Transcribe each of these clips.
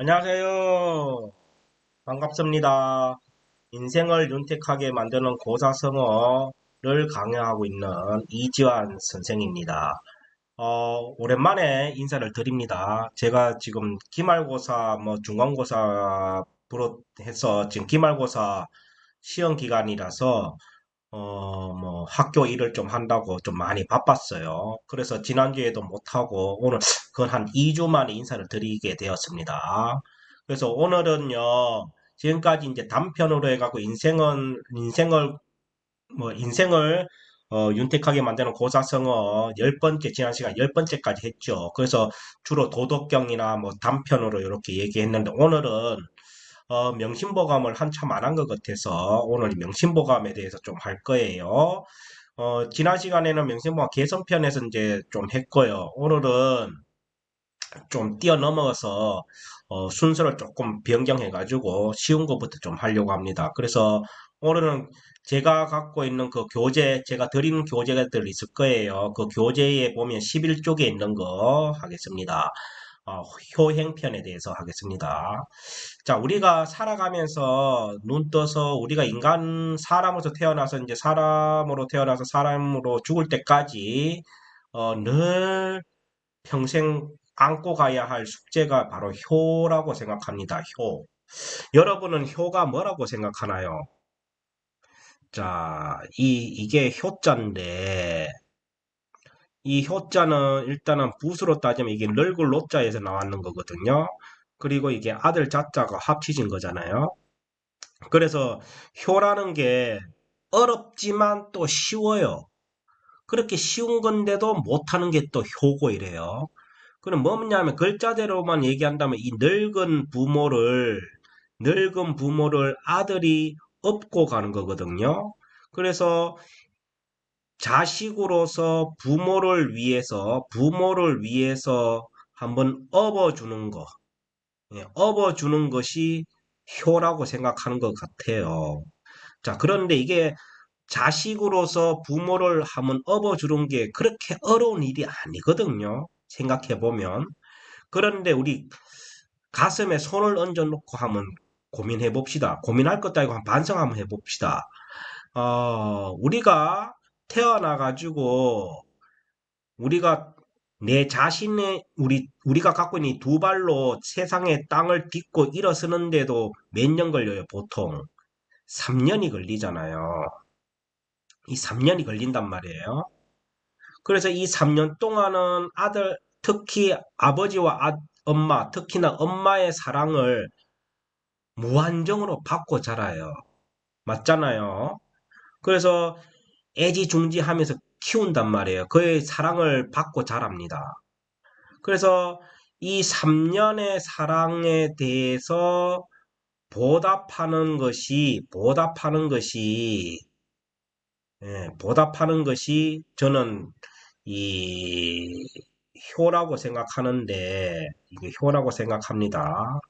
안녕하세요. 반갑습니다. 인생을 윤택하게 만드는 고사성어를 강의하고 있는 이지환 선생입니다. 오랜만에 인사를 드립니다. 제가 지금 기말고사, 중간고사 비롯해서 지금 기말고사 시험 기간이라서 학교 일을 좀 한다고 좀 많이 바빴어요. 그래서 지난주에도 못하고 오늘 그건 한 2주 만에 인사를 드리게 되었습니다. 그래서 오늘은요, 지금까지 이제 단편으로 해갖고 인생을 윤택하게 만드는 고사성어 10번째, 지난 시간 10번째까지 했죠. 그래서 주로 도덕경이나 단편으로 이렇게 얘기했는데 오늘은 명심보감을 한참 안 한 것 같아서 오늘 명심보감에 대해서 좀 할 거예요. 지난 시간에는 명심보감 개선편에서 이제 좀 했고요. 오늘은 좀 뛰어넘어서 순서를 조금 변경해가지고 쉬운 것부터 좀 하려고 합니다. 그래서 오늘은 제가 갖고 있는 그 교재, 제가 드리는 교재들 있을 거예요. 그 교재에 보면 11쪽에 있는 거 하겠습니다. 효행편에 대해서 하겠습니다. 자, 우리가 살아가면서 눈 떠서 우리가 사람으로서 태어나서 이제 사람으로 태어나서 사람으로 죽을 때까지 늘 평생 안고 가야 할 숙제가 바로 효라고 생각합니다. 효. 여러분은 효가 뭐라고 생각하나요? 자, 이게 효자인데, 이 효자는 일단은 붓으로 따지면 이게 늙을 노자에서 나왔는 거거든요. 그리고 이게 아들 자자가 합치진 거잖아요. 그래서 효라는 게 어렵지만 또 쉬워요. 그렇게 쉬운 건데도 못하는 게 또 효고 이래요. 그럼 뭐냐면 글자대로만 얘기한다면 이 늙은 부모를 아들이 업고 가는 거거든요. 그래서 자식으로서 부모를 위해서 한번 업어주는 거, 업어주는 것이 효라고 생각하는 것 같아요. 자, 그런데 이게 자식으로서 부모를 한번 업어주는 게 그렇게 어려운 일이 아니거든요. 생각해보면. 그런데 우리 가슴에 손을 얹어놓고 한번 고민해 봅시다. 고민할 것도 아니고 한번 반성 한번 해 봅시다. 우리가 태어나가지고 우리가 내 자신의 우리가 갖고 있는 이 두 발로 세상의 땅을 딛고 일어서는데도 몇 년 걸려요, 보통. 3년이 걸리잖아요. 이 3년이 걸린단 말이에요. 그래서 이 3년 동안은 특히 아버지와 엄마, 특히나 엄마의 사랑을 무한정으로 받고 자라요. 맞잖아요. 그래서 애지중지하면서 키운단 말이에요. 그의 사랑을 받고 자랍니다. 그래서 이 3년의 사랑에 대해서 보답하는 것이 저는 이 효라고 생각하는데, 이게 효라고 생각합니다.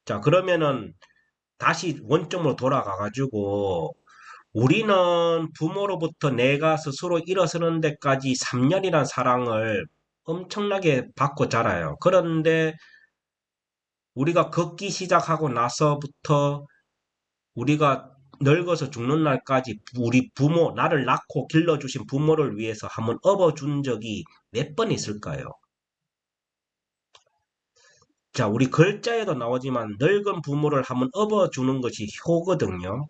자, 그러면은 다시 원점으로 돌아가가지고 우리는 부모로부터 내가 스스로 일어서는 데까지 3년이란 사랑을 엄청나게 받고 자라요. 그런데 우리가 걷기 시작하고 나서부터 우리가 늙어서 죽는 날까지 우리 부모, 나를 낳고 길러주신 부모를 위해서 한번 업어준 적이 몇 번 있을까요? 자, 우리 글자에도 나오지만 늙은 부모를 한번 업어주는 것이 효거든요.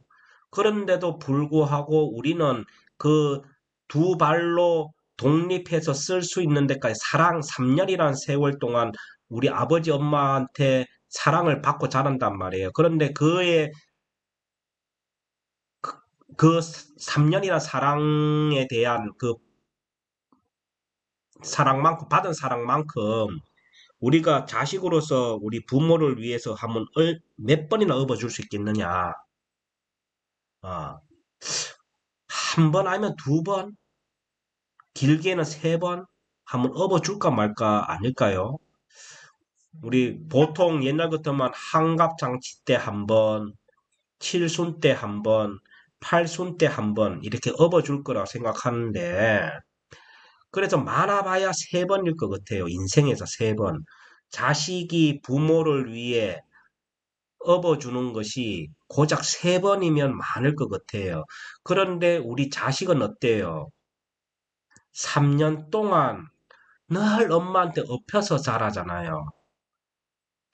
그런데도 불구하고 우리는 그 두 발로 독립해서 쓸 수 있는 데까지 3년이라는 세월 동안 우리 아버지 엄마한테 사랑을 받고 자란단 말이에요. 그런데 그 3년이라는 사랑에 대한 그 받은 사랑만큼 우리가 자식으로서 우리 부모를 위해서 한번 몇 번이나 업어줄 수 있겠느냐. 아, 한 번 아니면 두 번, 길게는 세 번 한번 업어줄까 말까 아닐까요? 우리 보통 옛날 같으면 한갑장치 때 한 번, 칠순 때 한 번, 팔순 때 한 번 이렇게 업어줄 거라 생각하는데 그래서 많아봐야 세 번일 것 같아요. 인생에서 세 번. 자식이 부모를 위해 업어주는 것이 고작 3번이면 많을 것 같아요. 그런데 우리 자식은 어때요? 3년 동안 늘 엄마한테 엎혀서 자라잖아요.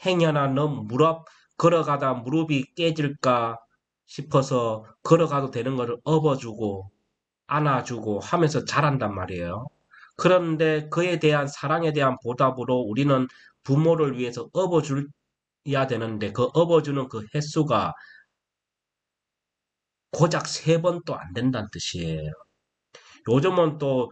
행여나 너 무릎 걸어가다 무릎이 깨질까 싶어서 걸어가도 되는 것을 업어주고 안아주고 하면서 자란단 말이에요. 그런데 그에 대한 사랑에 대한 보답으로 우리는 부모를 위해서 업어줘야 되는데 그 업어주는 그 횟수가 고작 3번도 안 된다는 뜻이에요. 요즘은 또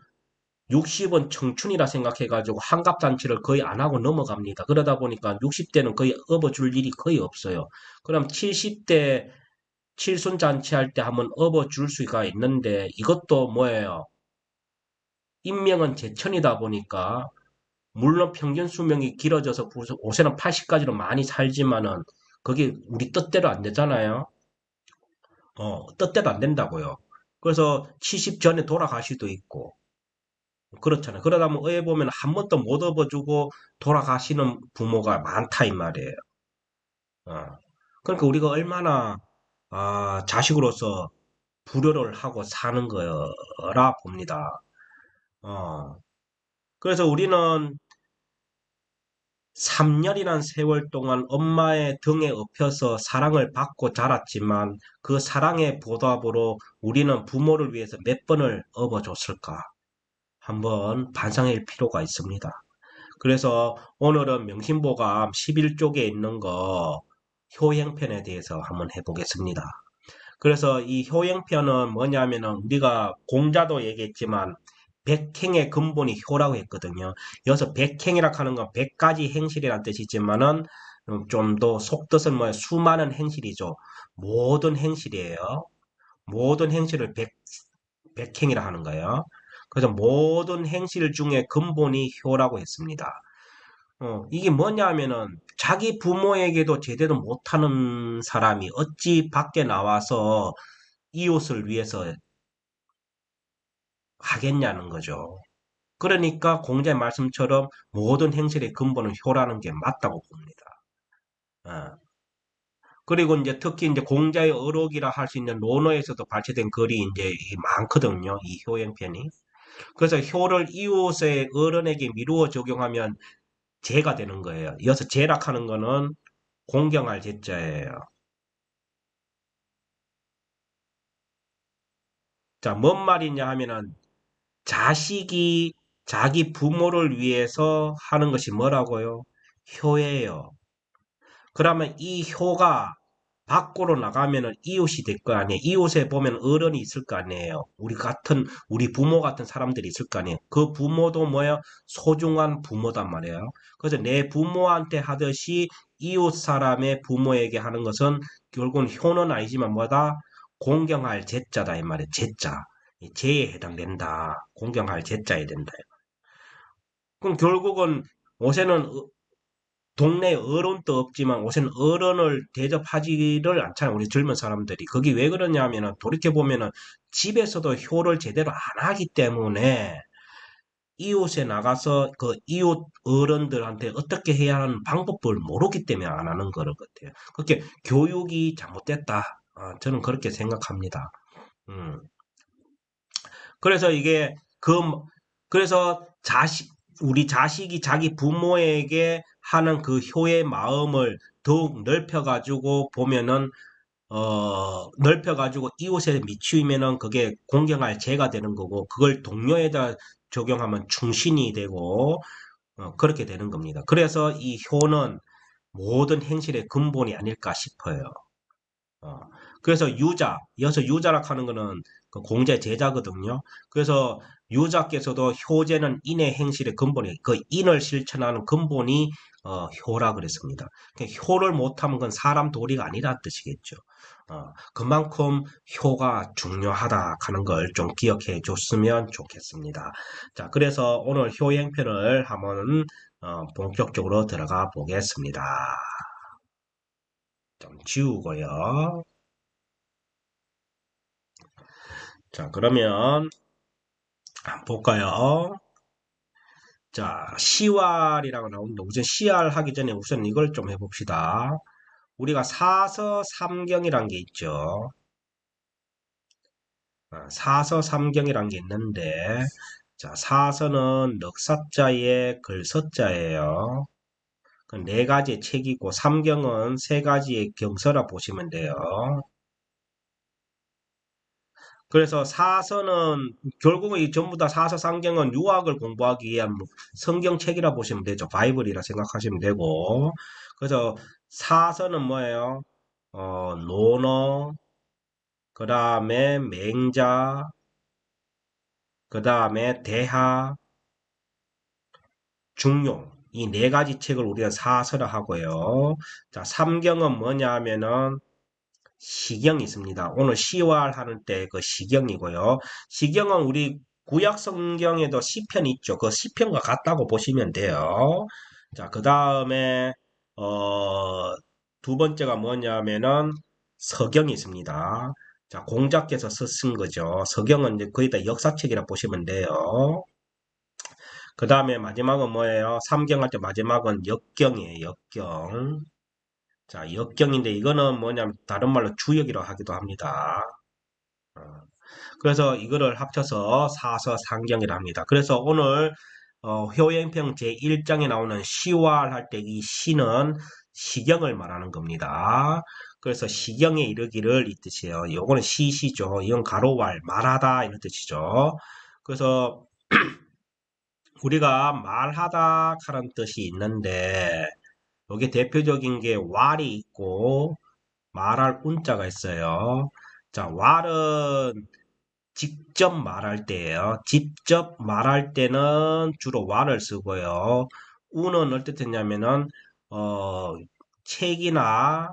60은 청춘이라 생각해가지고 환갑잔치를 거의 안 하고 넘어갑니다. 그러다 보니까 60대는 거의 업어줄 일이 거의 없어요. 그럼 70대 칠순잔치 할 때 한번 업어줄 수가 있는데 이것도 뭐예요? 인명은 제천이다 보니까 물론 평균 수명이 길어져서 요새는 80까지로 많이 살지만은 그게 우리 뜻대로 안 되잖아요. 뜻대로 안 된다고요. 그래서 70 전에 돌아갈 수도 있고 그렇잖아요. 그러다 보면 의회 보면 한 번도 못 업어주고 돌아가시는 부모가 많다 이 말이에요. 어. 그러니까 우리가 얼마나 자식으로서 불효를 하고 사는 거라 봅니다. 어. 그래서 우리는 3년이란 세월 동안 엄마의 등에 업혀서 사랑을 받고 자랐지만 그 사랑의 보답으로 우리는 부모를 위해서 몇 번을 업어줬을까? 한번 반성할 필요가 있습니다. 그래서 오늘은 명심보감 11쪽에 있는 거 효행편에 대해서 한번 해보겠습니다. 그래서 이 효행편은 뭐냐면은 우리가 공자도 얘기했지만 백행의 근본이 효라고 했거든요. 여기서 백행이라 하는 건 100가지 행실이라는 뜻이지만은 좀 더 속뜻은 뭐 수많은 행실이죠. 모든 행실이에요. 모든 행실을 백행이라 하는 거예요. 그래서 모든 행실 중에 근본이 효라고 했습니다. 이게 뭐냐면은 자기 부모에게도 제대로 못하는 사람이 어찌 밖에 나와서 이웃을 위해서 하겠냐는 거죠. 그러니까 공자의 말씀처럼 모든 행실의 근본은 효라는 게 맞다고 봅니다. 어. 그리고 이제 특히 이제 공자의 어록이라 할 수 있는 논어에서도 발췌된 글이 이제 많거든요. 이 효행편이. 그래서 효를 이웃의 어른에게 미루어 적용하면 재가 되는 거예요. 이어서 재락하는 거는 공경할 재자예요. 자, 뭔 말이냐 하면은 자식이 자기 부모를 위해서 하는 것이 뭐라고요? 효예요. 그러면 이 효가 밖으로 나가면은 이웃이 될 거 아니에요. 이웃에 보면 어른이 있을 거 아니에요. 우리 부모 같은 사람들이 있을 거 아니에요. 그 부모도 뭐예요? 소중한 부모단 말이에요. 그래서 내 부모한테 하듯이 이웃 사람의 부모에게 하는 것은 결국은 효는 아니지만 뭐다? 공경할 제자다 이 말이에요. 제자. 제에 해당된다. 공경할 제자에 된다. 그럼 결국은 요새는 동네 어른도 없지만 요새는 어른을 대접하지를 않잖아요. 우리 젊은 사람들이. 그게 왜 그러냐면은 돌이켜보면은 집에서도 효를 제대로 안 하기 때문에 이웃에 나가서 그 이웃 어른들한테 어떻게 해야 하는 방법을 모르기 때문에 안 하는 거를 같아요. 그렇게 교육이 잘못됐다. 저는 그렇게 생각합니다. 음. 그래서 이게 그래서 우리 자식이 자기 부모에게 하는 그 효의 마음을 더욱 넓혀가지고 보면은 넓혀가지고 이웃에 미치면은 그게 공경할 죄가 되는 거고 그걸 동료에다 적용하면 충신이 되고 그렇게 되는 겁니다. 그래서 이 효는 모든 행실의 근본이 아닐까 싶어요. 어, 그래서 이어서 유자라 하는 거는 그 공자의 제자거든요. 그래서 유자께서도 효제는 인의 행실의 근본이, 그 인을 실천하는 근본이 효라 그랬습니다. 그러니까 효를 못하면 그건 사람 도리가 아니라는 뜻이겠죠. 그만큼 효가 중요하다 하는 걸 좀 기억해 줬으면 좋겠습니다. 자, 그래서 오늘 효행편을 한번 본격적으로 들어가 보겠습니다. 좀 지우고요. 자, 그러면 한번 볼까요? 자, 시왈이라고 나오는데 우선 시왈 하기 전에 우선 이걸 좀 해봅시다. 우리가 사서삼경이란 게 있죠. 사서삼경이란 게 있는데 자, 사서는 넉사자의 글서자예요. 그 네 가지의 책이고 삼경은 세 가지의 경서라 보시면 돼요. 그래서 사서는 결국은 이 전부 다 사서삼경은 유학을 공부하기 위한 뭐 성경책이라 보시면 되죠. 바이블이라 생각하시면 되고. 그래서 사서는 뭐예요? 논어, 그 다음에 맹자, 그 다음에 대하, 중용. 이 네 가지 책을 우리가 사서라 하고요. 자, 삼경은 뭐냐 하면은 시경이 있습니다. 오늘 시월 하는 때 그 시경이고요. 시경은 우리 구약 성경에도 시편이 있죠. 그 시편과 같다고 보시면 돼요. 자, 그 다음에 두 번째가 뭐냐면은 서경이 있습니다. 자, 공자께서 쓴 거죠. 서경은 이제 거의 다 역사책이라 보시면 돼요. 그 다음에 마지막은 뭐예요? 삼경할 때 마지막은 역경이에요. 역경. 자, 역경인데 이거는 뭐냐면 다른 말로 주역이라고 하기도 합니다. 어, 그래서 이거를 합쳐서 사서삼경이라 합니다. 그래서 오늘 효행평 제1장에 나오는 시활 할 때 이 시는 시경을 말하는 겁니다. 그래서 시경에 이르기를 이 뜻이에요. 요거는 시시죠. 이건 가로왈 말하다 이런 뜻이죠. 그래서 우리가 말하다 하는 뜻이 있는데 여기 대표적인 게 왈이 있고 말할 운자가 있어요. 자, 왈은 직접 말할 때예요. 직접 말할 때는 주로 왈을 쓰고요. 우는 어떨 때냐면은 어, 책이나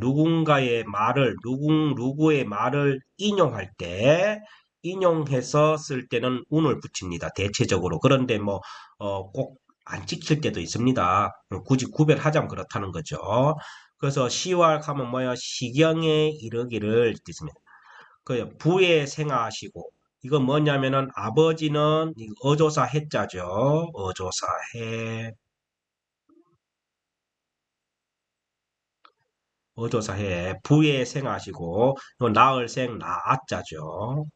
누군가의 말을 누구의 말을 인용할 때 인용해서 쓸 때는 운을 붙입니다. 대체적으로. 그런데 뭐 꼭 안 찍힐 때도 있습니다. 굳이 구별하자면 그렇다는 거죠. 그래서 시왈 하면 뭐야? 시경에 이르기를 뜻입니다. 그 부에 생하시고 이건 뭐냐면은 아버지는 어조사 해자죠. 어조사 해. 어조사 해. 부에 생하시고 요 나을 생 나아자죠.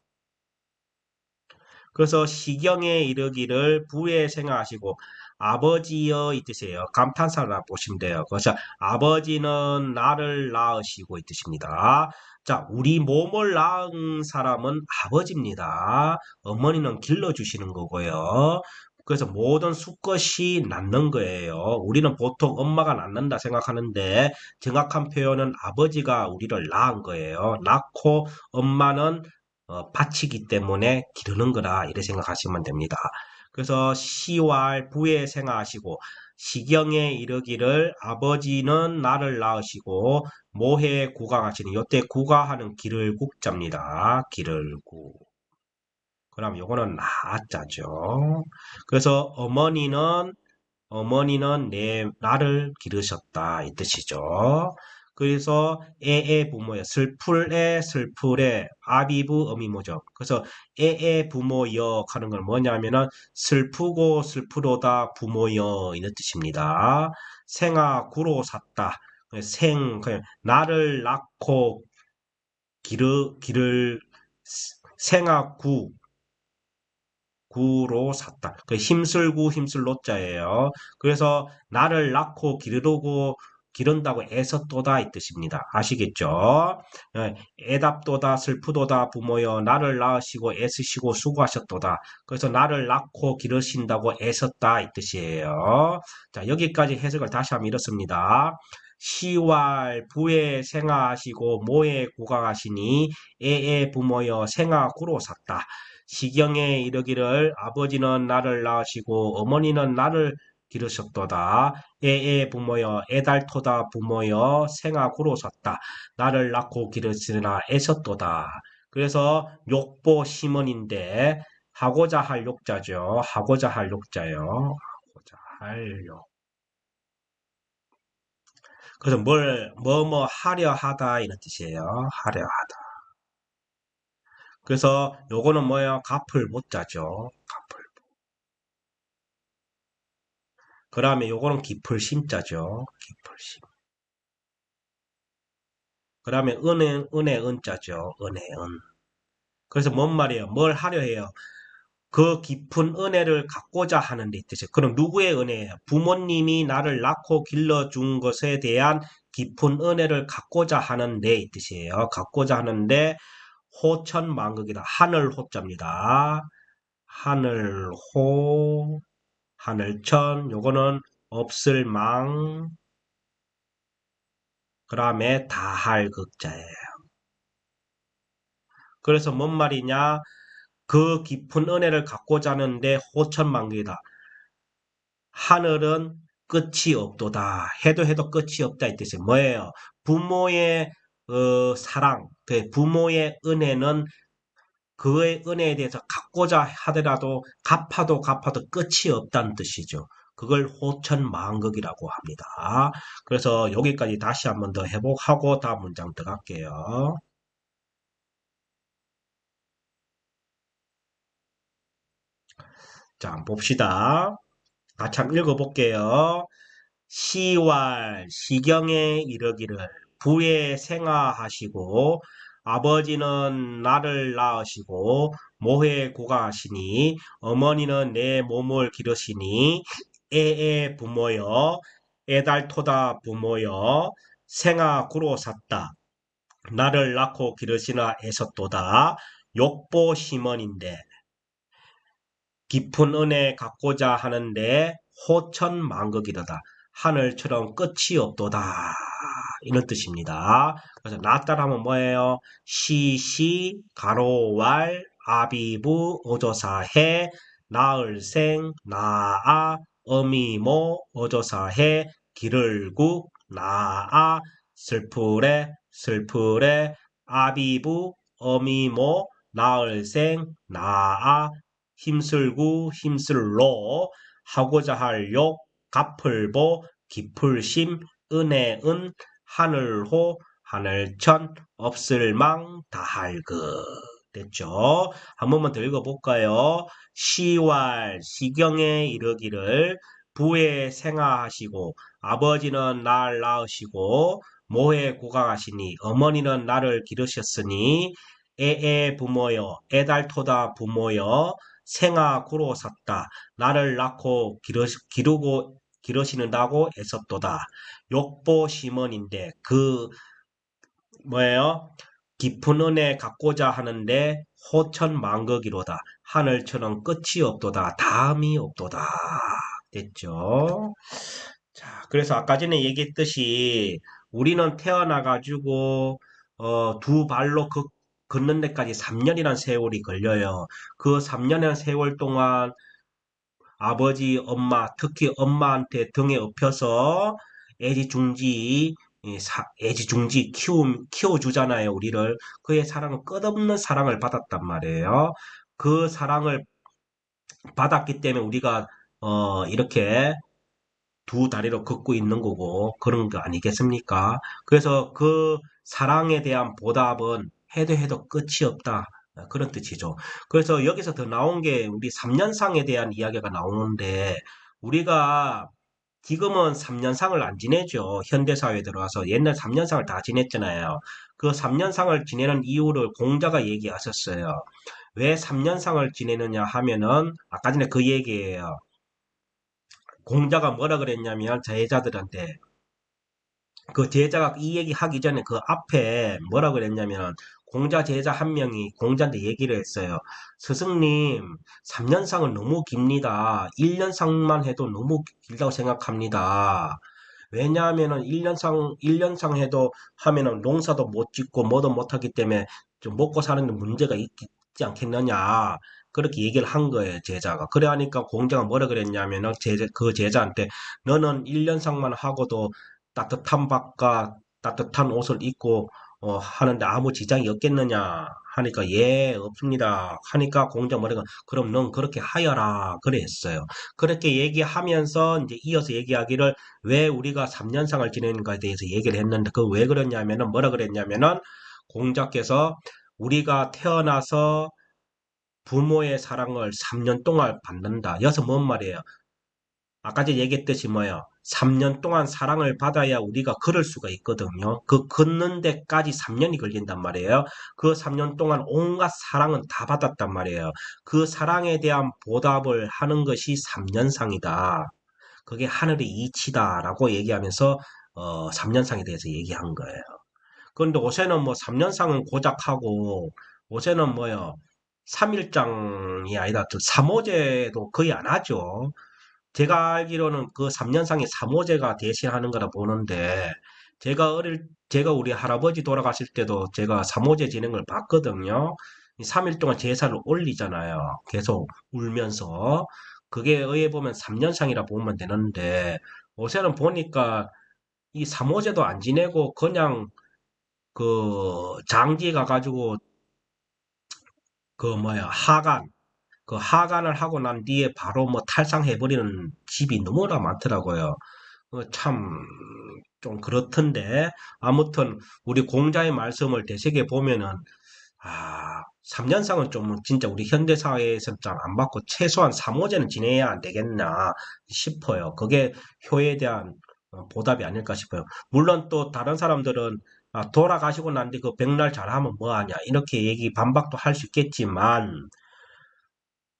그래서 시경에 이르기를 부에 생하시고 아버지여 이 뜻이에요. 감탄사라 보시면 돼요. 그래서 아버지는 나를 낳으시고 이 뜻입니다. 자, 우리 몸을 낳은 사람은 아버지입니다. 어머니는 길러주시는 거고요. 그래서 모든 수컷이 낳는 거예요. 우리는 보통 엄마가 낳는다 생각하는데 정확한 표현은 아버지가 우리를 낳은 거예요. 낳고 엄마는 바치기 때문에 기르는 거다 이렇게 생각하시면 됩니다. 그래서 시왈 부에 생하시고 시경에 이르기를 아버지는 나를 낳으시고 모해 구강하시는 요때 구가하는 기를 국자입니다. 기를 구. 그럼 요거는 나자죠. 그래서 어머니는 나를 기르셨다 이 뜻이죠. 그래서 애의 부모여 슬플에 아비부 어미모죠. 그래서 애의 부모여 하는 건 뭐냐면은 슬프고 슬프도다 부모여 이런 뜻입니다. 생아 구로 샀다. 그냥 나를 낳고 기를 생아 구로 샀다. 그 힘쓸구 힘쓸노자예요. 그래서 나를 낳고 기르고 기른다고 애썼도다 이 뜻입니다. 아시겠죠? 애답도다 슬프도다 부모여 나를 낳으시고 애쓰시고 수고하셨도다. 그래서 나를 낳고 기르신다고 애썼다 이 뜻이에요. 자, 여기까지 해석을 다시 한번 읽었습니다. 시왈 부에 생하시고 모에 구강하시니 애의 부모여 생아 구로 샀다. 시경에 이르기를 아버지는 나를 낳으시고 어머니는 나를 기르셨도다. 애의 부모여 애달토다 부모여 생악으로 섰다. 나를 낳고 기르시나 애섰도다. 그래서 욕보 시문인데 하고자 할 욕자죠. 하고자 할 욕자요. 하고자 할 욕. 그래서 뭐 하려 하다 이런 뜻이에요. 하려 하다. 그래서 요거는 뭐예요? 갚을 못자죠. 갚을. 그 다음에 요거는 기풀심자죠. 기풀심. 그 다음에 은혜, 은자죠. 은혜, 은. 그래서 뭔 말이에요? 뭘 하려 해요? 그 깊은 은혜를 갖고자 하는 데 뜻이에요. 그럼 누구의 은혜예요? 부모님이 나를 낳고 길러준 것에 대한 깊은 은혜를 갖고자 하는 데 뜻이에요. 갖고자 하는데 호천만극이다. 하늘 호자입니다. 하늘호, 하늘천, 요거는 없을 망, 그 다음에 다할 극자예요. 그래서 뭔 말이냐? 그 깊은 은혜를 갖고자 하는데 호천만극이다. 하늘은 끝이 없도다. 해도 해도 끝이 없다 이 뜻이 뭐예요? 부모의 사랑, 그 부모의 은혜는 그의 은혜에 대해서 갚고자 하더라도 갚아도 끝이 없다는 뜻이죠. 그걸 호천만극이라고 합니다. 그래서 여기까지 다시 한번 더 회복하고 다음 문장 들어갈게요. 자, 한번 봅시다. 같이 한번 읽어볼게요. 시왈 시경에 이르기를 부에 생하하시고 아버지는 나를 낳으시고 모해 고가하시니 어머니는 내 몸을 기르시니 애애 부모여 애달토다 부모여 생아 구로 샀다 나를 낳고 기르시나 애섰도다 욕보 심언인데 깊은 은혜 갖고자 하는데 호천만극이로다. 하늘처럼 끝이 없도다. 이런 뜻입니다. 그래서 나 따라하면 뭐예요? 시시 가로왈 아비부 어조사해 나을생 나아 어미모 어조사해 기를국 나아 슬프레 아비부 어미모 나을생 나아 힘쓸구 힘쓸로 하고자 할 욕 갚을보 기풀심 은혜은 하늘호 하늘천 없을망 다할그 됐죠? 한 번만 더 읽어볼까요? 시왈 시경에 이르기를 부에 생하하시고 아버지는 날 낳으시고 모에 고각하시니 어머니는 나를 기르셨으니 애애 부모여 애달토다 부모여 생아 구로 샀다. 나를 낳고 기르고 기르시는다고 애썼도다. 욕보 심언인데 그 뭐예요? 깊은 은혜 갖고자 하는데 호천만극이로다. 하늘처럼 끝이 없도다. 다음이 없도다. 됐죠? 자, 그래서 아까 전에 얘기했듯이 우리는 태어나가지고 두 발로 걷는 데까지 3년이란 세월이 걸려요. 그 3년이라는 세월 동안 아버지, 엄마, 특히 엄마한테 등에 업혀서 애지중지, 애지중지 키워주잖아요, 우리를. 그의 사랑은 끝없는 사랑을 받았단 말이에요. 그 사랑을 받았기 때문에 우리가, 이렇게 두 다리로 걷고 있는 거고, 그런 거 아니겠습니까? 그래서 그 사랑에 대한 보답은 해도 해도 끝이 없다. 그런 뜻이죠. 그래서 여기서 더 나온 게 우리 3년상에 대한 이야기가 나오는데 우리가 지금은 3년상을 안 지내죠. 현대사회에 들어와서 옛날 3년상을 다 지냈잖아요. 그 3년상을 지내는 이유를 공자가 얘기하셨어요. 왜 3년상을 지내느냐 하면은 아까 전에 그 얘기예요. 공자가 뭐라 그랬냐면 제자들한테 그 제자가 이 얘기 하기 전에 그 앞에 뭐라 그랬냐면 공자 제자 한 명이 공자한테 얘기를 했어요. 스승님, 3년상은 너무 깁니다. 1년상만 해도 너무 길다고 생각합니다. 왜냐하면은 1년상 해도 하면은 농사도 못 짓고 뭐도 못 하기 때문에 좀 먹고 사는 데 문제가 있지 않겠느냐. 그렇게 얘기를 한 거예요, 제자가. 그래 하니까 공자가 뭐라 그랬냐면은 그 제자한테 너는 1년상만 하고도 따뜻한 밥과 따뜻한 옷을 입고 하는데 아무 지장이 없겠느냐 하니까 예 없습니다 하니까 공자 뭐래가 그럼 넌 그렇게 하여라 그랬어요. 그렇게 얘기하면서 이제 이어서 얘기하기를 왜 우리가 3년상을 지내는가에 대해서 얘기를 했는데 그 왜 그랬냐면은 뭐라 그랬냐면은 공자께서 우리가 태어나서 부모의 사랑을 3년 동안 받는다. 여기서 뭔 말이에요? 아까 전에 얘기했듯이 뭐예요? 3년 동안 사랑을 받아야 우리가 걸을 수가 있거든요. 그 걷는 데까지 3년이 걸린단 말이에요. 그 3년 동안 온갖 사랑은 다 받았단 말이에요. 그 사랑에 대한 보답을 하는 것이 3년상이다. 그게 하늘의 이치다라고 얘기하면서 3년상에 대해서 얘기한 거예요. 그런데 요새는 뭐 3년상은 고작하고 요새는 뭐요? 3일장이 아니라 3호제도 거의 안 하죠. 제가 알기로는 그 3년상이 3호제가 대신하는 거라 보는데 제가 우리 할아버지 돌아가실 때도 제가 3호제 지낸 걸 봤거든요. 3일 동안 제사를 올리잖아요. 계속 울면서. 그게 의해 보면 3년상이라 보면 되는데 요새는 보니까 이 3호제도 안 지내고 그냥 그 장지 가가지고 그 뭐야 그 하간을 하고 난 뒤에 바로 뭐 탈상해버리는 집이 너무나 많더라고요. 참, 좀 그렇던데. 아무튼, 우리 공자의 말씀을 되새겨 보면은, 3년상은 좀 진짜 우리 현대사회에서는 잘 안 받고 최소한 3호제는 지내야 안 되겠나 싶어요. 그게 효에 대한 보답이 아닐까 싶어요. 물론 또 다른 사람들은 돌아가시고 난 뒤 그 백날 잘하면 뭐하냐 이렇게 얘기 반박도 할 수 있겠지만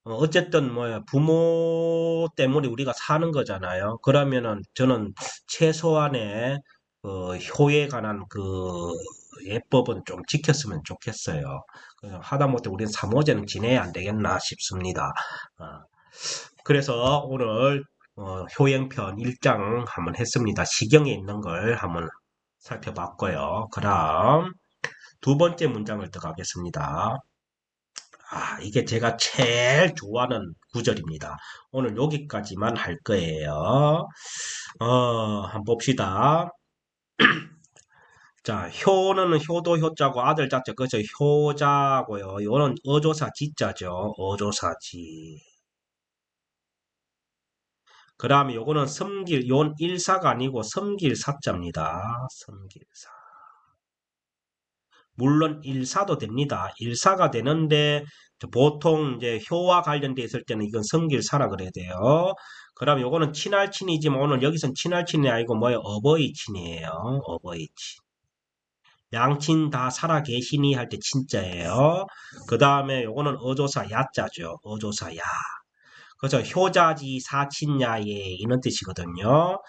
어쨌든 뭐 부모 때문에 우리가 사는 거잖아요. 그러면은 저는 최소한의 효에 관한 그 예법은 좀 지켰으면 좋겠어요. 하다못해 우리는 3호제는 지내야 안 되겠나 싶습니다. 어, 그래서 오늘 효행편 1장 한번 했습니다. 시경에 있는 걸 한번 살펴봤고요. 그럼 두 번째 문장을 들어가겠습니다. 이게 제가 제일 좋아하는 구절입니다. 오늘 여기까지만 할 거예요. 한번 봅시다. 자, 효는 효도 효자고 아들 자자, 그죠? 효자고요. 요는 어조사 지자죠. 어조사지. 그 다음에 요거는 요건 일사가 아니고 섬길사자입니다. 섬길사. 물론 일사도 됩니다. 일사가 되는데 보통 이제 효와 관련돼 있을 때는 이건 성길사라 그래야 돼요. 그럼 요거는 친할친이지만 오늘 여기선 친할친이 아니고 뭐예요? 어버이친이에요. 어버이친. 양친 다 살아 계시니 할 때 친자예요. 그 다음에 요거는 어조사 야자죠. 어조사 야. 그래서 효자지 사친야예 이런 뜻이거든요.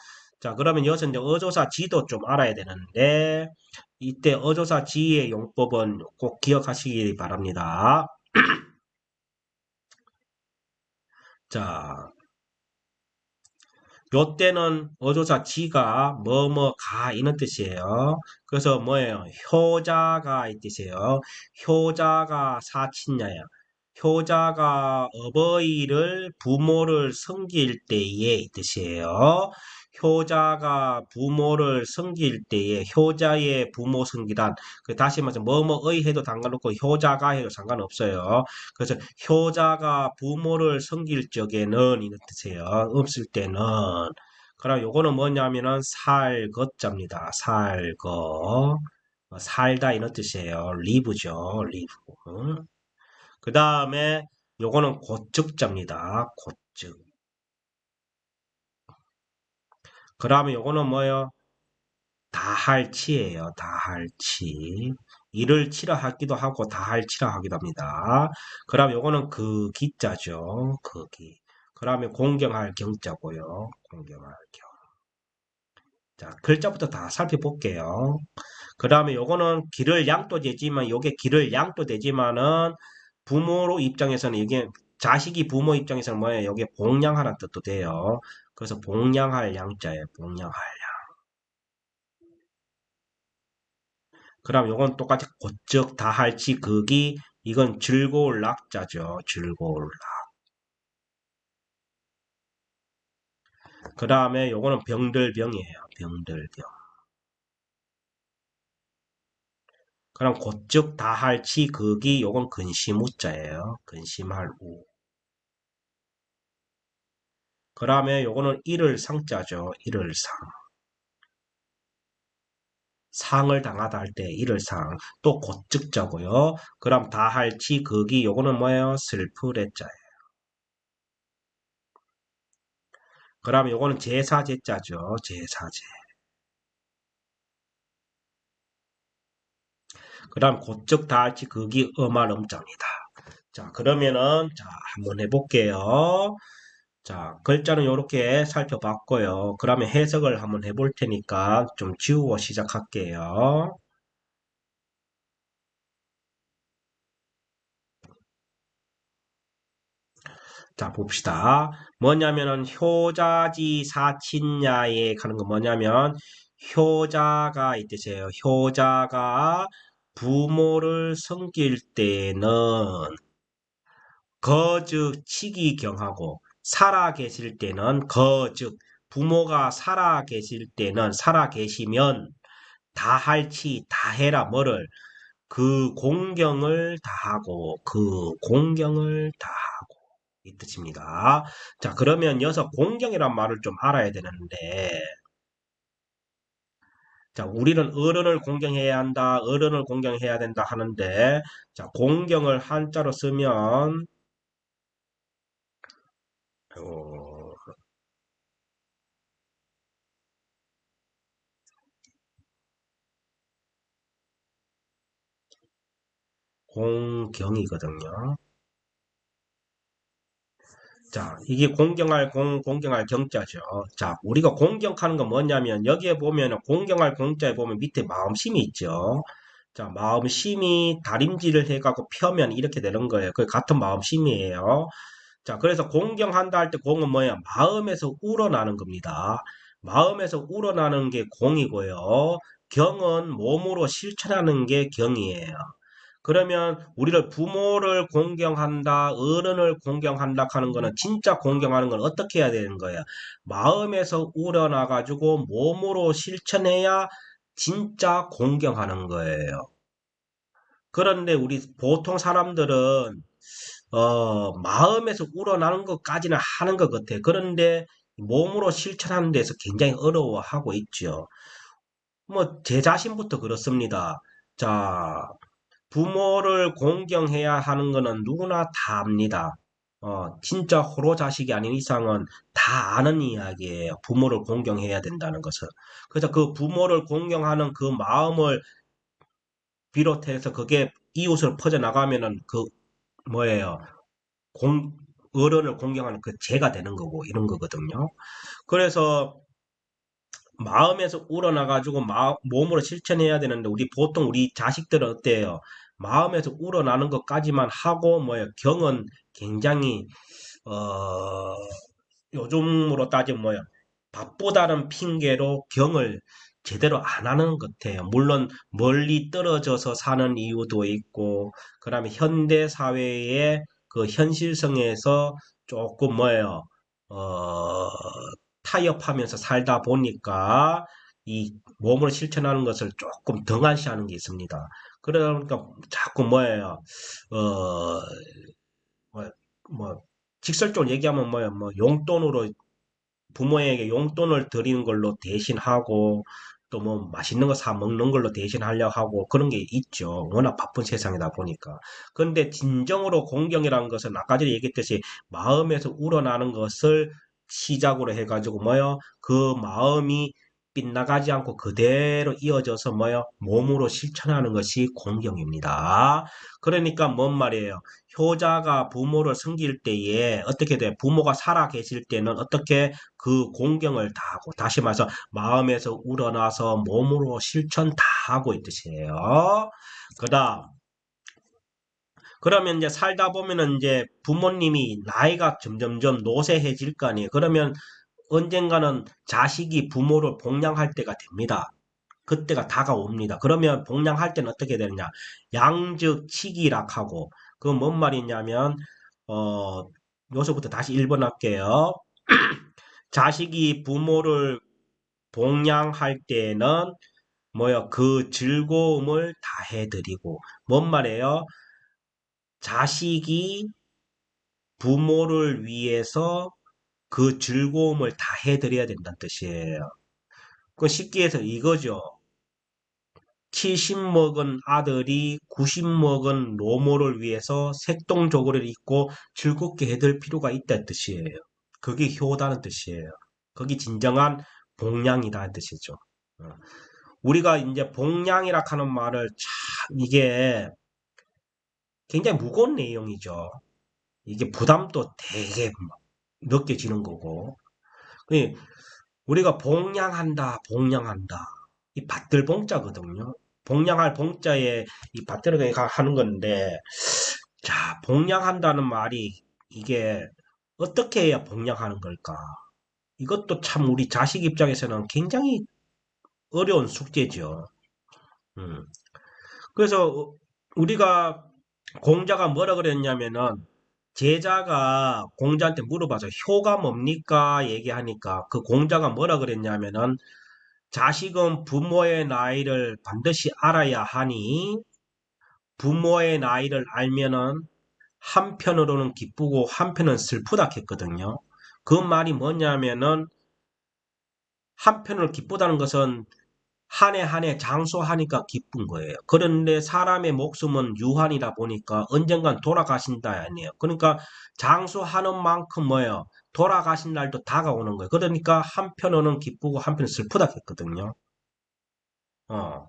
자, 그러면 여기서 이제 어조사 지도 좀 알아야 되는데 이때 어조사 지의 용법은 꼭 기억하시기 바랍니다. 자, 요때는 어조사 지가 뭐뭐가 이런 뜻이에요. 그래서 뭐예요? 효자가 이 뜻이에요. 효자가 사친야야. 효자가 어버이를 부모를 섬길 때에 이 뜻이에요. 효자가 부모를 섬길 때에 효자의 부모 섬기란 다시 말해서 뭐뭐의 해도 상관없고 효자가 해도 상관없어요. 그래서 효자가 부모를 섬길 적에는 이런 뜻이에요. 없을 때는 그럼 요거는 뭐냐면은 살것자입니다. 살거 살다 이런 뜻이에요. live죠. live. 그 다음에 요거는 고적자입니다. 고적. 그 다음에 요거는 뭐예요? 다할치예요. 다할치. 일을 치라 하기도 하고 다할치라 하기도 합니다. 그 다음에 요거는 그 기자죠. 그 기. 그 다음에 공경할 경자고요. 공경할 경. 자, 글자부터 다 살펴볼게요. 그 다음에 요거는 길을 양도 되지만 요게 길을 양도 되지만은 부모로 입장에서는 이게 자식이 부모 입장에서는 뭐예요? 여기에 봉양하라는 뜻도 돼요. 그래서 봉양할 양자예요. 봉양할 양. 그럼 요건 똑같이 고적 다할치 극이 이건 즐거울 낙자죠. 즐거울 낙. 그 다음에 요거는 병들병이에요. 병들병. 그럼 고적 다할치 극이 요건 근시무자예요. 근심할 우. 그 다음에 요거는 일을 상자죠. 일을 상. 상을 당하다 할 때 일을 상. 또 고적자고요. 그럼 다할치 극이 요거는 뭐예요? 슬프레자예요. 그러면 요거는 제사제자죠. 제사제. 그 다음 고적 다할치 극이 음할 음자입니다. 자, 그러면은 자 한번 해볼게요. 자, 글자는 이렇게 살펴봤고요. 그러면 해석을 한번 해볼 테니까 좀 지우고 시작할게요. 자, 봅시다. 뭐냐면은 효자지 사친야에 가는 거 뭐냐면 효자가 이 뜻이에요. 효자가 부모를 섬길 때는 거즉 치기경하고 살아 계실 때는 거즉 부모가 살아 계실 때는 살아 계시면 다할치 다해라 뭐를 그 공경을 다하고 그 공경을 다하고 이 뜻입니다. 자, 그러면 여기서 공경이란 말을 좀 알아야 되는데 자, 우리는 어른을 공경해야 한다, 어른을 공경해야 된다 하는데 자, 공경을 한자로 쓰면 어, 공경이거든요. 자, 이게 공경할 공경할 경자죠. 자, 우리가 공경하는 건 뭐냐면 여기에 보면 공경할 공자에 보면 밑에 마음심이 있죠. 자, 마음심이 다림질을 해가고 펴면 이렇게 되는 거예요. 그 같은 마음심이에요. 자, 그래서 공경한다 할 때 공은 뭐예요? 마음에서 우러나는 겁니다. 마음에서 우러나는 게 공이고요. 경은 몸으로 실천하는 게 경이에요. 그러면 우리를 부모를 공경한다, 어른을 공경한다 하는 거는 진짜 공경하는 건 어떻게 해야 되는 거예요? 마음에서 우러나가지고 몸으로 실천해야 진짜 공경하는 거예요. 그런데 우리 보통 사람들은 마음에서 우러나는 것까지는 하는 것 같아요. 그런데 몸으로 실천하는 데서 굉장히 어려워하고 있죠. 뭐 제 자신부터 그렇습니다. 자, 부모를 공경해야 하는 거는 누구나 다 압니다. 진짜 호로 자식이 아닌 이상은 다 아는 이야기예요. 부모를 공경해야 된다는 것은. 그래서 그 부모를 공경하는 그 마음을 비롯해서 그게 이웃을 퍼져나가면은 그 뭐예요? 공, 어른을 공경하는 그 죄가 되는 거고 이런 거거든요. 그래서 마음에서 우러나가지고 몸으로 실천해야 되는데 우리 자식들은 어때요? 마음에서 우러나는 것까지만 하고 뭐예요? 경은 굉장히 어, 요즘으로 따지면 뭐예요? 밥보다는 핑계로 경을 제대로 안 하는 것 같아요. 물론 멀리 떨어져서 사는 이유도 있고, 그다음에 현대 사회의 그 현실성에서 조금 뭐예요? 어, 타협하면서 살다 보니까 이 몸을 실천하는 것을 조금 등한시하는 게 있습니다. 그러니까 자꾸 뭐예요? 어, 뭐, 뭐 직설적으로 얘기하면 뭐예요? 뭐 용돈으로 부모에게 용돈을 드리는 걸로 대신하고 또 뭐 맛있는 거 사 먹는 걸로 대신하려고 하고 그런 게 있죠. 워낙 바쁜 세상이다 보니까. 그런데 진정으로 공경이라는 것은 아까 전에 얘기했듯이 마음에서 우러나는 것을 시작으로 해가지고 뭐요? 그 마음이 빗나가지 않고 그대로 이어져서 뭐요? 몸으로 실천하는 것이 공경입니다. 그러니까 뭔 말이에요? 효자가 부모를 섬길 때에 어떻게 돼? 부모가 살아 계실 때는 어떻게 그 공경을 다 하고 다시 말해서 마음에서 우러나서 몸으로 실천 다 하고 있듯이에요. 그다음 그러면 이제 살다 보면은 이제 부모님이 나이가 점점점 노쇠해질 거 아니에요. 그러면 언젠가는 자식이 부모를 복양할 때가 됩니다. 그때가 다가옵니다. 그러면 복양할 때는 어떻게 되느냐? 양즉치기락하고 그 뭔 말이냐면 어 여기서부터 다시 1번 할게요. 자식이 부모를 봉양할 때는 뭐요? 그 즐거움을 다 해드리고 뭔 말이에요? 자식이 부모를 위해서 그 즐거움을 다 해드려야 된다는 뜻이에요. 그 쉽게 해서 이거죠. 70 먹은 아들이 90 먹은 노모를 위해서 색동저고리를 입고 즐겁게 해줄 필요가 있다는 뜻이에요. 그게 효다는 뜻이에요. 그게 진정한 봉양이다 뜻이죠. 어. 우리가 이제 봉양이라 하는 말을 참 이게 굉장히 무거운 내용이죠. 이게 부담도 되게 느껴지는 거고. 그 우리가 봉양한다, 봉양한다. 이 받들 봉자거든요. 봉양할 봉자에 이 받들어 하는 건데, 자, 봉양한다는 말이 이게 어떻게 해야 봉양하는 걸까? 이것도 참 우리 자식 입장에서는 굉장히 어려운 숙제죠. 음. 그래서 우리가 공자가 뭐라 그랬냐면은 제자가 공자한테 물어봐서 효가 뭡니까? 얘기하니까 그 공자가 뭐라 그랬냐면은 자식은 부모의 나이를 반드시 알아야 하니 부모의 나이를 알면은 한편으로는 기쁘고 한편은 슬프다 했거든요. 그 말이 뭐냐면은 한편으로 기쁘다는 것은 한 해 한 해 장수하니까 기쁜 거예요. 그런데 사람의 목숨은 유한이다 보니까 언젠간 돌아가신다 아니에요. 그러니까 장수하는 만큼 뭐예요? 돌아가신 날도 다가오는 거예요. 그러니까 한편으로는 기쁘고 한편은 슬프다 했거든요. 어.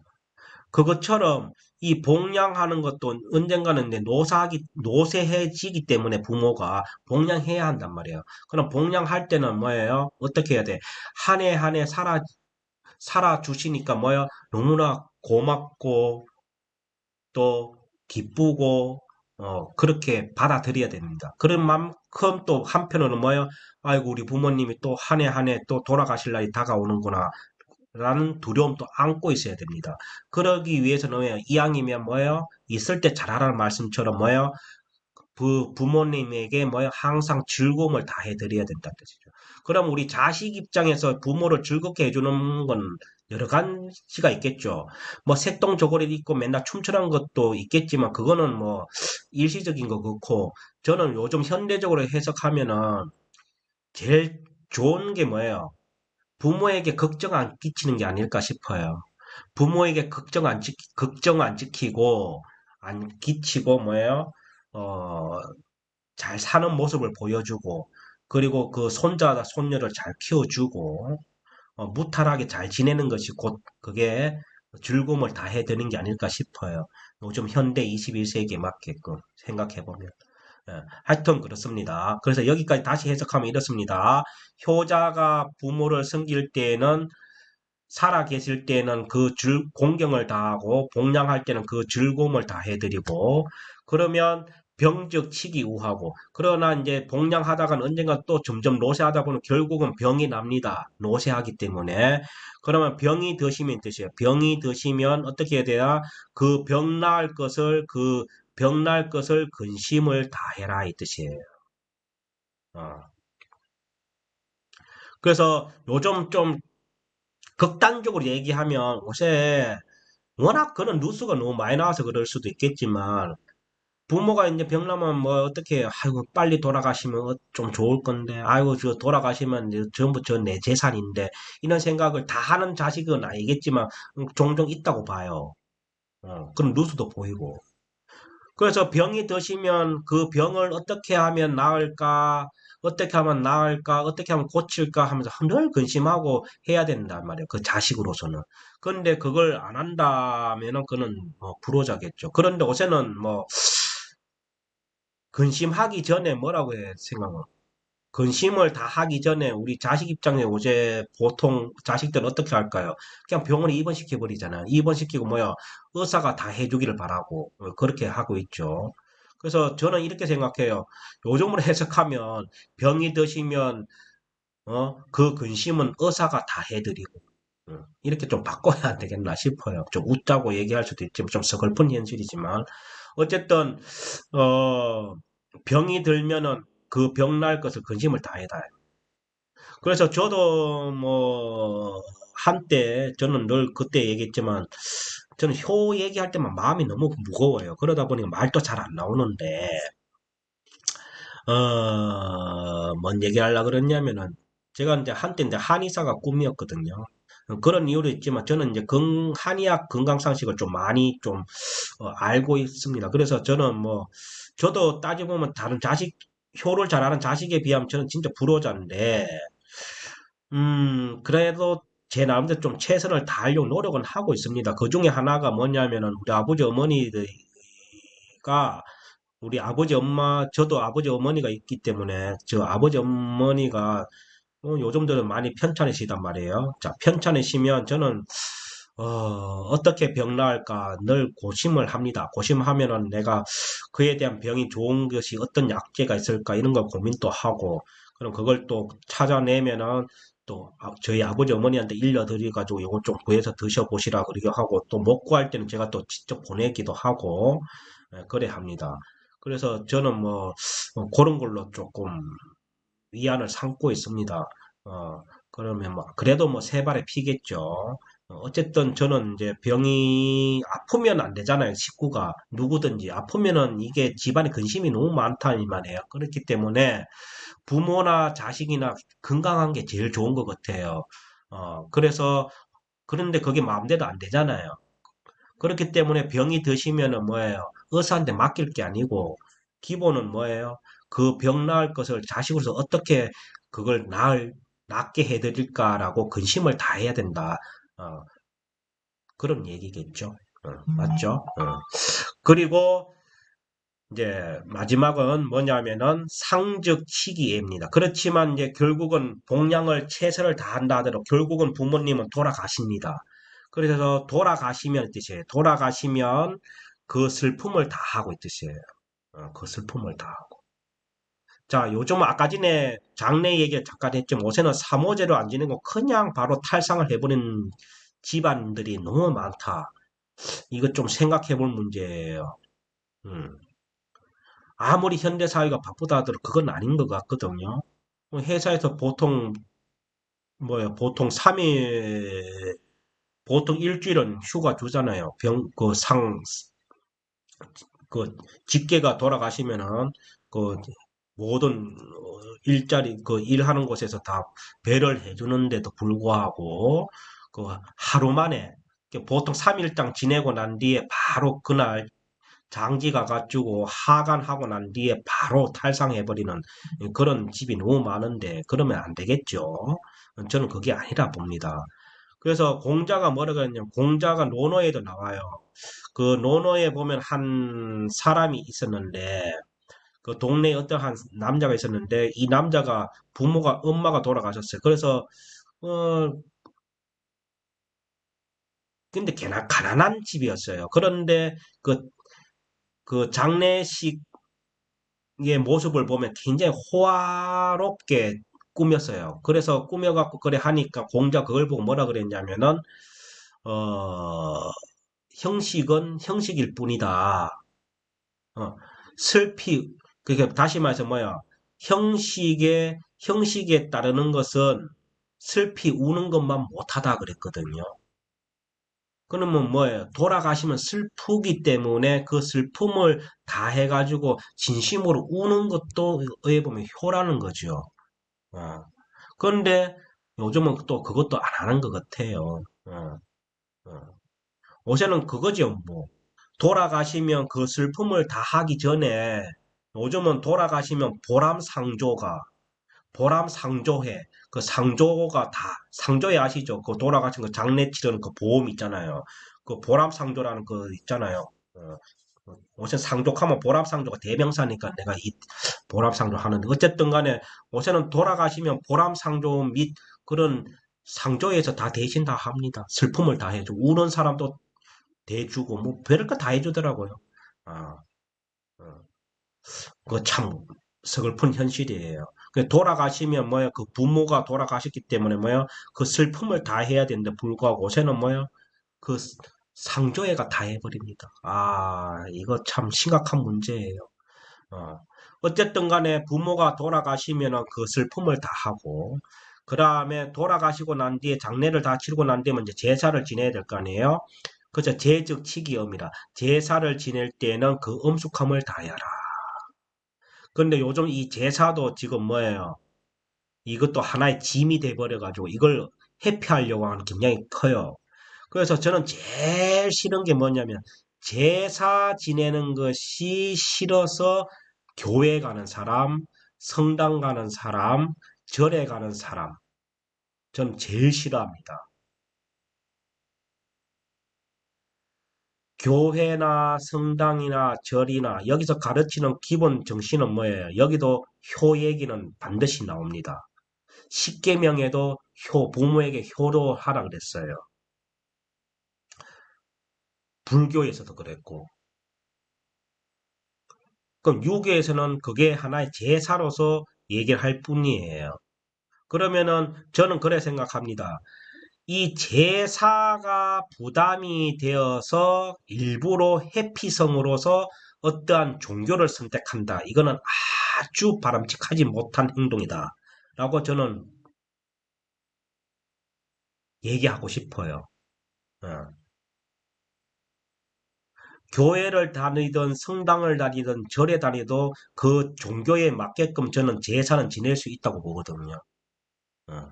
그것처럼 이 봉양하는 것도 언젠가는 이제 노쇠해지기 때문에 부모가 봉양해야 한단 말이에요. 그럼 봉양할 때는 뭐예요? 어떻게 해야 돼? 한 해 한 해 살아주시니까 뭐야? 너무나 고맙고 또 기쁘고 그렇게 받아들여야 됩니다. 그런 만큼 또 한편으로는 뭐예요? 아이고 우리 부모님이 또 한 해 한 해 또 돌아가실 날이 다가오는구나 라는 두려움도 안고 있어야 됩니다. 그러기 위해서는 뭐예요? 이왕이면 뭐예요? 있을 때 잘하라는 말씀처럼 뭐예요? 부모님에게 뭐예요? 항상 즐거움을 다 해드려야 된다는 뜻이죠. 그럼 우리 자식 입장에서 부모를 즐겁게 해주는 건 여러 가지가 있겠죠. 뭐 색동저고리 입고 맨날 춤추는 것도 있겠지만 그거는 뭐 일시적인 거 그렇고 저는 요즘 현대적으로 해석하면은 제일 좋은 게 뭐예요? 부모에게 걱정 안 끼치는 게 아닐까 싶어요. 부모에게 걱정 안 지키고 안 끼치고 뭐예요? 어, 잘 사는 모습을 보여주고 그리고 그 손자, 손녀를 잘 키워주고 무탈하게 잘 지내는 것이 곧 그게 즐거움을 다 해드는 게 아닐까 싶어요. 요즘 현대 21세기에 맞게끔 생각해보면. 하여튼 그렇습니다. 그래서 여기까지 다시 해석하면 이렇습니다. 효자가 부모를 섬길 때에는 살아 계실 때는 그 공경을 다하고 복양할 때는 그 즐거움을 다 해드리고 그러면 병적 치기 우하고 그러나 이제 복양하다가는 언젠가 또 점점 노쇠하다 보면 결국은 병이 납니다. 노쇠하기 때문에 그러면 병이 드시면 뜻이에요. 병이 드시면 어떻게 해야 돼야 그 병 나을 것을 그 병 날 것을 근심을 다해라 이 뜻이에요. 어. 그래서 요즘 좀 극단적으로 얘기하면 요새 워낙 그런 뉴스가 너무 많이 나와서 그럴 수도 있겠지만 부모가 이제 병나면 뭐 어떻게 아이고 빨리 돌아가시면 좀 좋을 건데 아이고 저 돌아가시면 이제 전부 저 내 재산인데 이런 생각을 다 하는 자식은 아니겠지만 종종 있다고 봐요. 그런 뉴스도 보이고 그래서 병이 드시면 그 병을 어떻게 하면 나을까 어떻게 하면 나을까 어떻게 하면 고칠까 하면서 늘 근심하고 해야 된단 말이에요. 그 자식으로서는. 그런데 그걸 안 한다면은 그는 뭐 불효자겠죠. 그런데 요새는 뭐 근심하기 전에 뭐라고 해 생각은 근심을 다 하기 전에 우리 자식 입장에 요새 보통 자식들은 어떻게 할까요? 그냥 병원에 입원시켜 버리잖아요. 입원시키고 뭐야 의사가 다 해주기를 바라고 그렇게 하고 있죠. 그래서 저는 이렇게 생각해요. 요즘으로 해석하면 병이 드시면 그 근심은 의사가 다 해드리고 이렇게 좀 바꿔야 안 되겠나 싶어요. 좀 웃자고 얘기할 수도 있지만 좀 서글픈 현실이지만 어쨌든 어, 병이 들면은 그 병 날 것을 근심을 다 해다. 그래서 저도 뭐 한때 저는 늘 그때 얘기했지만 저는 효 얘기할 때만 마음이 너무 무거워요. 그러다 보니까 말도 잘 안 나오는데 뭔 얘기하려고 그랬냐면은 제가 이제 한때 이제 한의사가 꿈이었거든요. 그런 이유도 있지만 저는 이제 한의학 건강상식을 좀 많이 좀 알고 있습니다. 그래서 저는 뭐 저도 따져보면 다른 자식 효를 잘하는 자식에 비하면 저는 진짜 불효자인데 그래도 제 나름대로 좀 최선을 다하려고 노력은 하고 있습니다. 그 중에 하나가 뭐냐면은 우리 아버지 어머니가 우리 아버지 엄마, 저도 아버지 어머니가 있기 때문에 저 아버지 어머니가 요즘 들은 많이 편찮으시단 말이에요. 자, 편찮으시면 저는 어떻게 병 나을까 늘 고심을 합니다. 고심하면은 내가 그에 대한 병이 좋은 것이 어떤 약재가 있을까 이런 걸 고민도 하고, 그럼 그걸 또 찾아내면은 또 저희 아버지 어머니한테 일러드려 가지고 이거 좀 구해서 드셔보시라 그러게 하고, 또 못 구할 때는 제가 또 직접 보내기도 하고 그래 합니다. 그래서 저는 뭐 그런 걸로 조금 위안을 삼고 있습니다. 그러면 뭐 그래도 뭐 세 발의 피겠죠. 어쨌든 저는 이제 병이 아프면 안 되잖아요. 식구가 누구든지 아프면은 이게 집안에 근심이 너무 많다 이 말이에요. 그렇기 때문에 부모나 자식이나 건강한 게 제일 좋은 것 같아요. 그래서 그런데 그게 마음대로 안 되잖아요. 그렇기 때문에 병이 드시면은 뭐예요? 의사한테 맡길 게 아니고 기본은 뭐예요? 그 병 나을 것을 자식으로서 어떻게 그걸 낫게 해드릴까라고 근심을 다 해야 된다. 어, 그런 얘기겠죠. 맞죠? 그리고 이제 마지막은 뭐냐면은 상즉치기예입니다. 그렇지만 이제 결국은 복량을 최선을 다한다 하더라도 결국은 부모님은 돌아가십니다. 그래서 돌아가시면 뜻이에요. 돌아가시면 그 슬픔을 다 하고 있듯이에요. 그 슬픔을 다 하고. 자, 요즘 아까 전에 장래 얘기 잠깐 했지만 요새는 삼오제로 안 지내고 그냥 바로 탈상을 해버리는 집안들이 너무 많다. 이거 좀 생각해 볼 문제예요. 음. 아무리 현대사회가 바쁘다 하더라도 그건 아닌 것 같거든요. 회사에서 보통 3일, 보통 일주일은 휴가 주잖아요. 그, 직계가 돌아가시면은, 그, 모든 일자리, 그 일하는 곳에서 다 배를 해주는데도 불구하고, 그 하루 만에, 보통 3일장 지내고 난 뒤에 바로 그날 장지 가가지고 하간하고 난 뒤에 바로 탈상해버리는 그런 집이 너무 많은데 그러면 안 되겠죠. 저는 그게 아니라 봅니다. 그래서 공자가 뭐라고 했냐면 공자가 논어에도 나와요. 그 논어에 보면 한 사람이 있었는데 그 동네에 어떤 한 남자가 있었는데 이 남자가 엄마가 돌아가셨어요. 그래서 어 근데 걔나 가난한 집이었어요. 그런데 그 장례식 의 모습을 보면 굉장히 호화롭게 꾸몄어요. 그래서 꾸며갖고 그래 하니까 공자 그걸 보고 뭐라 그랬냐면은 어, 형식은 형식일 뿐이다. 어, 슬피 그게 다시 말해서 뭐야? 형식에 따르는 것은 슬피 우는 것만 못하다 그랬거든요. 그러면 뭐예요? 돌아가시면 슬프기 때문에 그 슬픔을 다 해가지고 진심으로 우는 것도 어떻게 보면 효라는 거죠. 어. 그런데 요즘은 또 그것도 안 하는 것 같아요. 어. 요새는 그거죠, 뭐. 돌아가시면 그 슬픔을 다 하기 전에 요즘은 돌아가시면 보람상조회, 그 상조가 다, 상조회 아시죠? 그 돌아가신 그 장례 치르는 그 보험 있잖아요. 그 보람상조라는 거 있잖아요. 요새 상족하면 보람상조가 대명사니까 내가 이 보람상조 하는데, 어쨌든 간에 요새는 돌아가시면 보람상조 및 그런 상조에서 다 대신 다 합니다. 슬픔을 다 해주고, 우는 사람도 대주고, 뭐, 별걸 다 해주더라고요. 아, 어. 그거 참 서글픈 현실이에요. 돌아가시면 뭐야 그 부모가 돌아가셨기 때문에 뭐야 그 슬픔을 다 해야 되는데 불구하고 요새는 뭐야 그 상조회가 다 해버립니다. 아 이거 참 심각한 문제예요. 어. 어쨌든 간에 부모가 돌아가시면은 그 슬픔을 다 하고 그 다음에 돌아가시고 난 뒤에 장례를 다 치르고 난 뒤에 이제 제사를 지내야 될 거 아니에요. 그죠? 제즉 치기음이라 제사를 지낼 때는 그 엄숙함을 다해라. 근데 요즘 이 제사도 지금 뭐예요? 이것도 하나의 짐이 돼버려가지고 이걸 회피하려고 하는 굉장히 커요. 그래서 저는 제일 싫은 게 뭐냐면 제사 지내는 것이 싫어서 교회 가는 사람, 성당 가는 사람, 절에 가는 사람. 저는 제일 싫어합니다. 교회나 성당이나 절이나 여기서 가르치는 기본 정신은 뭐예요? 여기도 효 얘기는 반드시 나옵니다. 십계명에도 부모에게 효도하라 그랬어요. 불교에서도 그랬고. 그럼 유교에서는 그게 하나의 제사로서 얘기를 할 뿐이에요. 그러면은 저는 그래 생각합니다. 이 제사가 부담이 되어서 일부러 회피성으로서 어떠한 종교를 선택한다. 이거는 아주 바람직하지 못한 행동이다. 라고 저는 얘기하고 싶어요. 어. 교회를 다니든 성당을 다니든 절에 다니도 그 종교에 맞게끔 저는 제사는 지낼 수 있다고 보거든요. 어.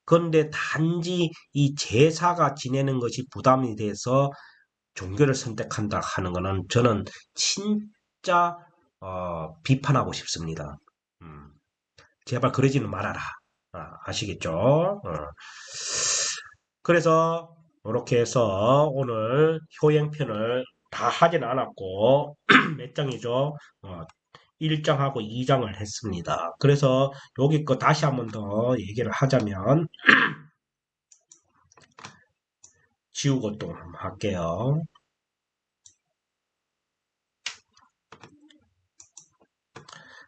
그런데 단지 이 제사가 지내는 것이 부담이 돼서 종교를 선택한다 하는 것은 저는 진짜 비판하고 싶습니다. 음, 제발 그러지는 말아라. 아시겠죠? 그래서 이렇게 해서 오늘 효행편을 다 하진 않았고 몇 장이죠? 1장하고 2장을 했습니다. 그래서 여기 거 다시 한번 더 얘기를 하자면 지우고 또 한번 할게요.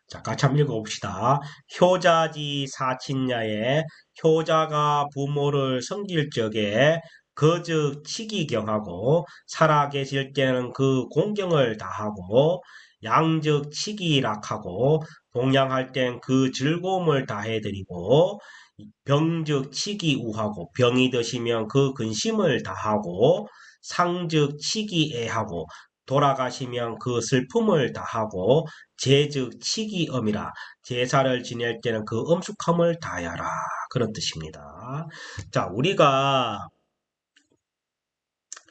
자, 같이 한번 읽어봅시다. 효자지 사친야에 효자가 부모를 섬길 적에 그즉 치기경하고 살아계실 때는 그 공경을 다하고 양즉 치기락하고 동양할 땐 그 즐거움을 다해드리고 병즉 치기우하고 병이 드시면 그 근심을 다하고 상즉 치기애하고 돌아가시면 그 슬픔을 다하고 제즉 치기엄이라 제사를 지낼 때는 그 엄숙함을 다하여라 그런 뜻입니다. 자, 우리가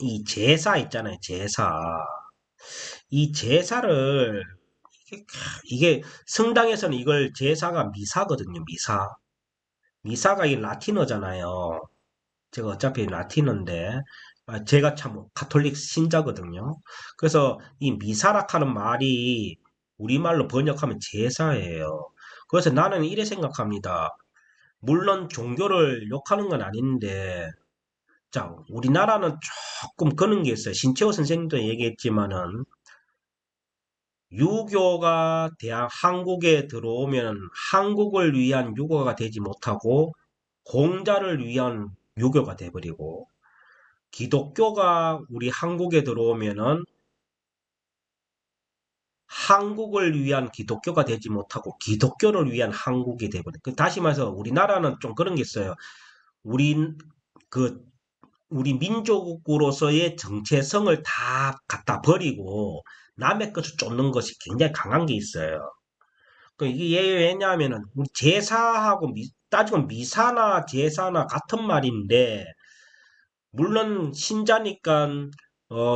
이 제사 있잖아요. 제사. 이 제사를 이게 성당에서는 이걸 제사가 미사거든요. 미사. 미사가 이 라틴어잖아요. 제가 어차피 라틴어인데 제가 참 가톨릭 신자거든요. 그래서 이 미사락하는 말이 우리말로 번역하면 제사예요. 그래서 나는 이래 생각합니다. 물론 종교를 욕하는 건 아닌데 자, 우리나라는 조금 그런 게 있어요. 신채호 선생님도 얘기했지만은 유교가 대한 한국에 들어오면 한국을 위한 유교가 되지 못하고 공자를 위한 유교가 돼버리고 기독교가 우리 한국에 들어오면은 한국을 위한 기독교가 되지 못하고 기독교를 위한 한국이 돼버려. 다시 말해서 우리나라는 좀 그런 게 있어요. 우리 그 우리 민족으로서의 정체성을 다 갖다 버리고 남의 것을 쫓는 것이 굉장히 강한 게 있어요. 이게 왜냐하면은 우리 제사하고 따지고 미사나 제사나 같은 말인데 물론 신자니까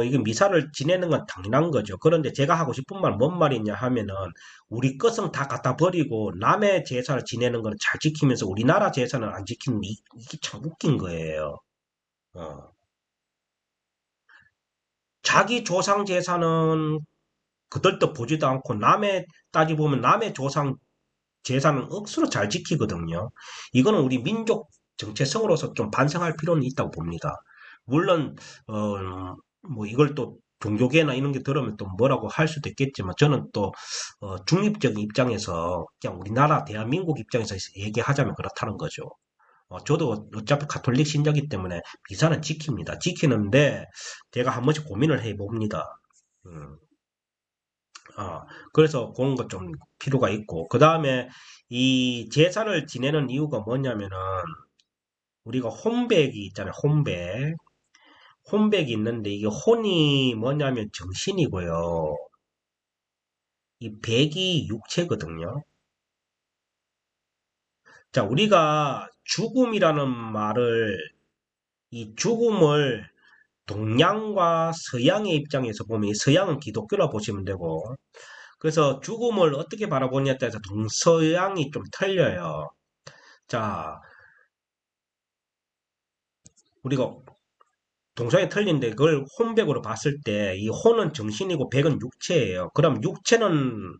이게 미사를 지내는 건 당연한 거죠. 그런데 제가 하고 싶은 말 뭔 말이냐 하면은 우리 것은 다 갖다 버리고 남의 제사를 지내는 거는 잘 지키면서 우리나라 제사는 안 지키는 이게 참 웃긴 거예요. 어. 자기 조상 제사는 그들도 보지도 않고 남의 따지 보면 남의 조상 제사는 억수로 잘 지키거든요. 이거는 우리 민족 정체성으로서 좀 반성할 필요는 있다고 봅니다. 물론 뭐 이걸 또 종교계나 이런 게 들으면 또 뭐라고 할 수도 있겠지만 저는 또 중립적인 입장에서 그냥 우리나라 대한민국 입장에서 얘기하자면 그렇다는 거죠. 저도 어차피 가톨릭 신자기 때문에 미사는 지킵니다. 지키는데 제가 한 번씩 고민을 해봅니다. 음. 그래서 그런 것 좀 필요가 있고, 그 다음에 이 제사를 지내는 이유가 뭐냐면은, 우리가 혼백이 있잖아요, 혼백. 혼백이 있는데, 이게 혼이 뭐냐면 정신이고요. 이 백이 육체거든요. 자, 우리가 죽음이라는 말을, 이 죽음을 동양과 서양의 입장에서 보면, 서양은 기독교라 보시면 되고, 그래서 죽음을 어떻게 바라보냐에 따라서 동서양이 좀 틀려요. 자, 우리가 동성애 틀린데 그걸 혼백으로 봤을 때 이 혼은 정신이고 백은 육체예요. 그럼 육체는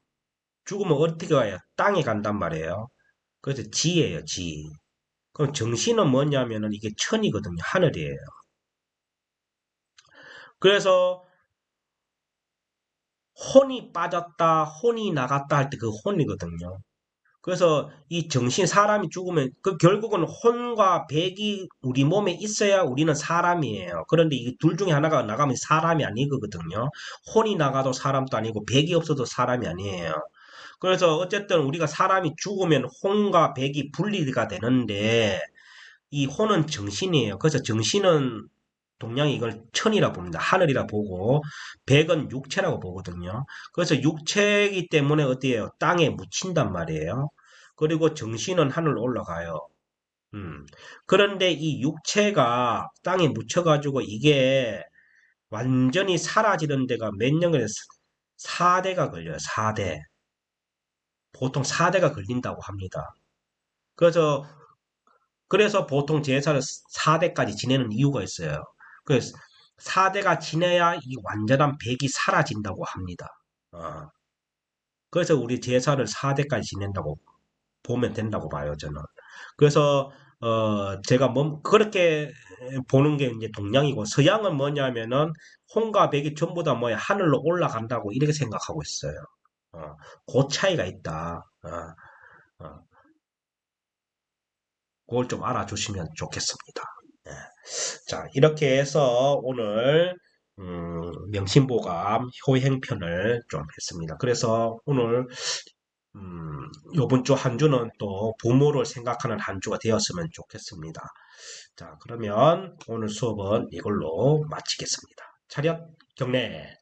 죽으면 어떻게 가요? 땅에 간단 말이에요. 그래서 지예요, 지. 그럼 정신은 뭐냐면은 이게 천이거든요. 하늘이에요. 그래서 혼이 빠졌다, 혼이 나갔다 할 때 그 혼이거든요. 그래서 이 정신 사람이 죽으면 그 결국은 혼과 백이 우리 몸에 있어야 우리는 사람이에요. 그런데 이 둘 중에 하나가 나가면 사람이 아니거든요. 혼이 나가도 사람도 아니고 백이 없어도 사람이 아니에요. 그래서 어쨌든 우리가 사람이 죽으면 혼과 백이 분리가 되는데 이 혼은 정신이에요. 그래서 정신은 동양이 이걸 천이라 봅니다. 하늘이라 보고 백은 육체라고 보거든요. 그래서 육체이기 때문에 어디에요? 땅에 묻힌단 말이에요. 그리고 정신은 하늘 올라가요. 음. 그런데 이 육체가 땅에 묻혀가지고 이게 완전히 사라지는 데가 몇 년간에 4대가 걸려요. 4대. 보통 4대가 걸린다고 합니다. 그래서 보통 제사를 4대까지 지내는 이유가 있어요. 그래서 4대가 지내야 이 완전한 백이 사라진다고 합니다. 어, 그래서 우리 제사를 4대까지 지낸다고 보면 된다고 봐요, 저는. 그래서 제가 뭐 그렇게 보는 게 이제 동양이고 서양은 뭐냐면은 홍과 백이 전부 다 뭐야 하늘로 올라간다고 이렇게 생각하고 있어요. 어, 그 차이가 있다. 어, 그걸 좀 알아주시면 좋겠습니다. 예. 자, 이렇게 해서 오늘 명심보감 효행편을 좀 했습니다. 그래서 오늘 요번 주 한 주는 또 부모를 생각하는 한 주가 되었으면 좋겠습니다. 자, 그러면 오늘 수업은 이걸로 마치겠습니다. 차렷 경례.